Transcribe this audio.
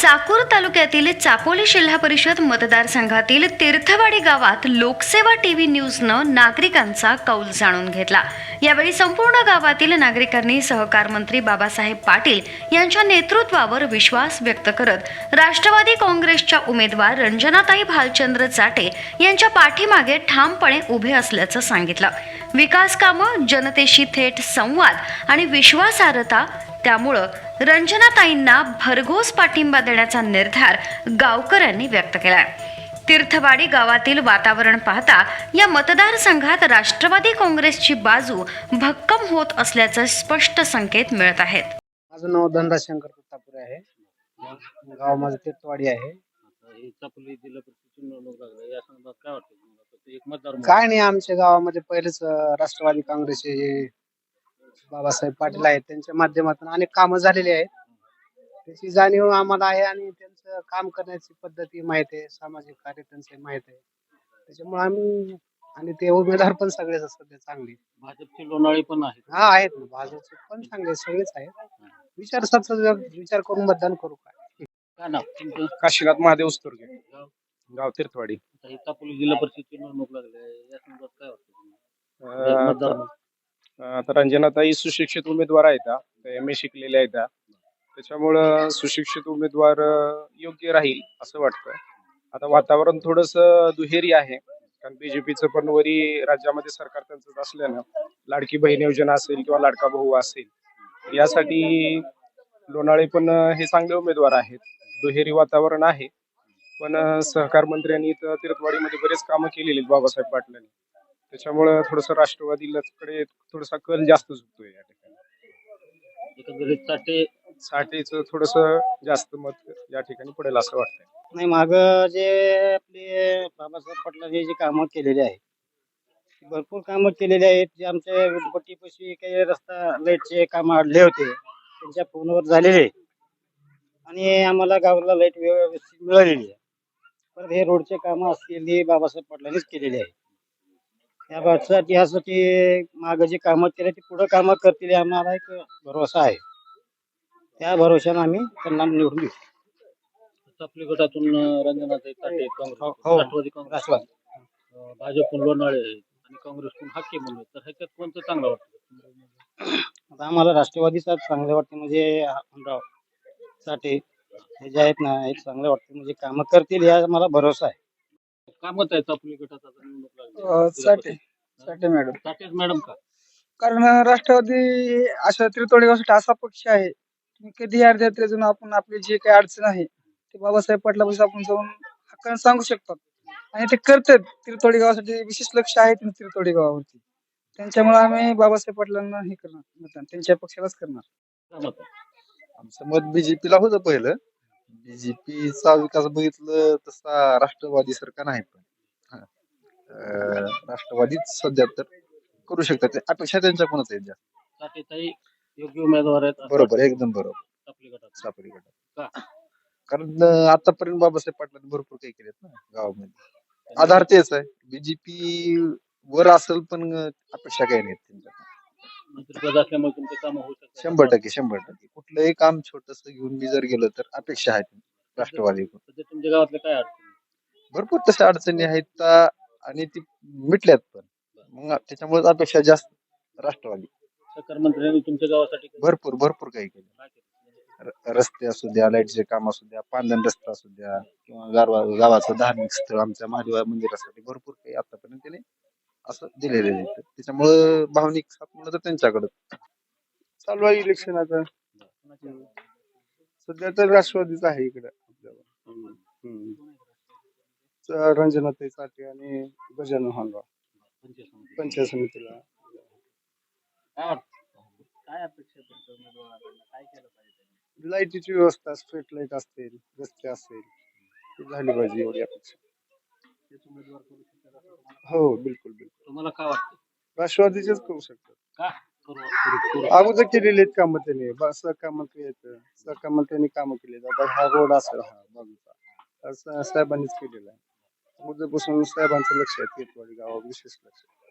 चाकूर तालुक्यातील चापोली जिल्हा परिषद मतदारसंघातील तीर्थवाडी गावात लोकसेवा टीव्ही न्यूजनं नागरिकांचा कौल जाणून घेतला। यावेळी संपूर्ण गावातील नागरिकांनी सहकार मंत्री बाबासाहेब पाटील यांच्या नेतृत्वावर विश्वास व्यक्त करत राष्ट्रवादी काँग्रेसच्या उमेदवार रंजनाताई भालचंद्र जाटे यांच्या पाठीमागे ठामपणे उभे असल्याचं सांगितलं। विकास कामं, जनतेशी थेट संवाद आणि विश्वासार्हता, त्यामुळं रंजनाताईंना भरघोस पाठिंबा देण्याचा निर्धार गावकऱ्यांनी व्यक्त केलाय। तीर्थवाडी गावातील वातावरण पाहता या मतदारसंघात राष्ट्रवादी काँग्रेसची बाजू भक्कम होत असल्याचे स्पष्ट संकेत मिळत आहेत। माझं नाव धनराज शंकर पुत्तापुरे आहे। गाव माझं तीर्थवाडी आहे। काय नाही, आमच्या गावामध्ये पहिलेच राष्ट्रवादी काँग्रेसचे जे बाबासाहेब पाटील आहेत त्यांच्या माध्यमातून अनेक कामं झालेली आहेत, त्याची जाणीव आम्हाला आहे आणि त्यांचं काम करण्याची पद्धती माहित आहे, सामाजिक कार्य त्यांचे माहित आहे, त्याच्यामुळे आम्ही आणि ते उमेदवार पण सगळेच सध्या चांगले। भाजपचे लोणाळे पण आहेत। हा आहेत ना, भाजपचे पण चांगले सगळेच आहेत। विचार करून मतदान करू। काय नाव तुमचं? काशीनाथ महादेव उस्तुर्गे, गाव तीर्थवाडी। चापोली जिल्हा परिषदची निवडणूक लागली आहे, या संदर्भात काय वाटतं? मतदार आता रंजनाताई सुशिक्षित उमेदवार आहेत, MA शिकलेले आहेत, त्याच्यामुळं सुशिक्षित उमेदवार योग्य राहील असं वाटतं। आता वातावरण थोडस दुहेरी आहे, कारण बीजेपीचं पण वरी राज्यामध्ये सरकार त्यांचं असल्यानं लाडकी बहीण योजना असेल किंवा लाडका भाऊ असेल, यासाठी लोणाळे पण हे चांगले उमेदवार आहेत। दुहेरी वातावरण आहे, पण सहकार मंत्र्यांनी तर तीर्थवाडीमध्ये बरेच कामं केलेली आहेत बाबासाहेब पाटलांनी, त्याच्यामुळं थोडस राष्ट्रवादीकडे थोडासा कल जास्त झुकतोय या ठिकाणी। एकंदरीत साठेचं थोडस जास्त मत या ठिकाणी पडेल असं वाटतंय। नाही, माग जे आपले बाबासाहेब पाटलांनी जे कामं केलेली आहेत, भरपूर कामं केलेली आहेत। जे आमच्या विटपट्टीपाशी काही रस्ता लाईटचे काम अडले होते, त्यांच्या फोनवर झालेले आणि आम्हाला गावाला लाईट व्यवस्थित मिळालेली आहे। परत हे रोडचे कामं असतील हे बाबासाहेब पाटलांनीच केलेले आहे। यासाठी माग जे कामं केले ते पुढे कामं करतील आम्हाला एक भरोसा आहे। त्या भरोशाने आम्ही त्यांना निवडून देऊ। चापोली गटातून रंजनाताई जाटे राष्ट्रवादी काँग्रेस, भाजप लोणाळे आणि काँग्रेसकडून हाके म्हणून, तर ह्याच्यात कोणतं चांगलं वाटतं? आता आम्हाला राष्ट्रवादीचा चांगले वाटते, म्हणजे जाटे हे जे आहेत ना, हे चांगले वाटते, म्हणजे कामं करतील या आम्हाला भरोसा आहे। काय मत आहे चापोली गटात आता निवडणूक लागली? जाटे मॅडम, जाटेच मॅडम का? कारण राष्ट्रवादी अशा तीर्थवाडी गावासाठी असा पक्ष आहे की कधी अर्ध्यात अजून आपण आपली जे काही अडचण आहे ते बाबासाहेब पाटलापासून आपण जाऊन हक्काने सांगू शकतात आणि ते करतात। तीर्थवाडी गावासाठी विशेष लक्ष आहे तीर्थवाडी गावावरती, त्यांच्यामुळे आम्ही बाबासाहेब पाटलांना हे करणार, मतदान त्यांच्या पक्षालाच करणार। काय मत आहे? आमचं मत बीजेपीला होतं पहिलं। बीजेपीचा विकास बघितलं तसा राष्ट्रवादी सरकार नाही, पण राष्ट्रवादीच सध्या तर करू शकतात, अपेक्षा त्यांच्याकडूनच आहेत जास्त। जाटेताई योग्य उमेदवार आहेत असं बरोबर, एकदम बरोबर। चापोली गटात सापरी गटात, का? कारण आतापर्यंत बाबासाहेब पाटलांनी भरपूर काही केलेत ना गावामध्ये, आधार तेच आहे। बीजेपी वर असेल पण अपेक्षा काही नाहीत त्यांच्या। मंत्रिपद असल्यामुळे तुमचे काम होऊ शकतात? 100% कुठलंही काम छोटस घेऊन मी जर गेलो तर अपेक्षा आहेत राष्ट्रवादीकडून। सध्या तुमच्या गावातल्या काय अडचणी? भरपूर तशा अडचणी आहेत आणि ती मिटल्यात पण, मग त्याच्यामुळे अपेक्षा जास्त राष्ट्रवादी। सहकार मंत्र्यांनी तुमच्या गावासाठी भरपूर काही केलं, काय केलं? रस्ते असू द्या, लाईटचे काम असू द्या, पांदन रस्ता असू द्या, किंवा गावाचं धार्मिक स्थळ आमच्या महादेव मंदिरासाठी भरपूर काही आतापर्यंत त्याने असं दिलेलं आहे। त्याच्यामुळं भावनिक साथ म्हणलं तर त्यांच्याकडे चालू आहे इलेक्शन आता, सध्या तर राष्ट्रवादीच आहे इकडे आपल्याला। रंजनाताई जाटे आणि गजानन हानगाव पंचायत समितीला। काय वाटतं? काय अपेक्षा आहे तुमच्या उमेदवाराकडनं? काय केलं पाहिजे? लाईटीची व्यवस्था, स्ट्रीट लाईट असतील, रस्ते असतील, ती झाली पाहिजे एवढी अपेक्षा। तेच उमेदवार करू शकतात असं तुम्हाला? हो, बिलकुल बिलकुल तुम्हाला काय वाटतं? राष्ट्रवादीचेच करू शकतात। का करू? अगोदर केलेले आहेत कामं त्यांनी, सहकार मंत्र्यांनी कामं केली। आता हा रोड असेल, हा बाजूचा साहेबांनीच केलेला आहे। अगोदरपासून साहेबांचं लक्ष आहे तीर्थवाडी गावावर, विशेष लक्ष आहे।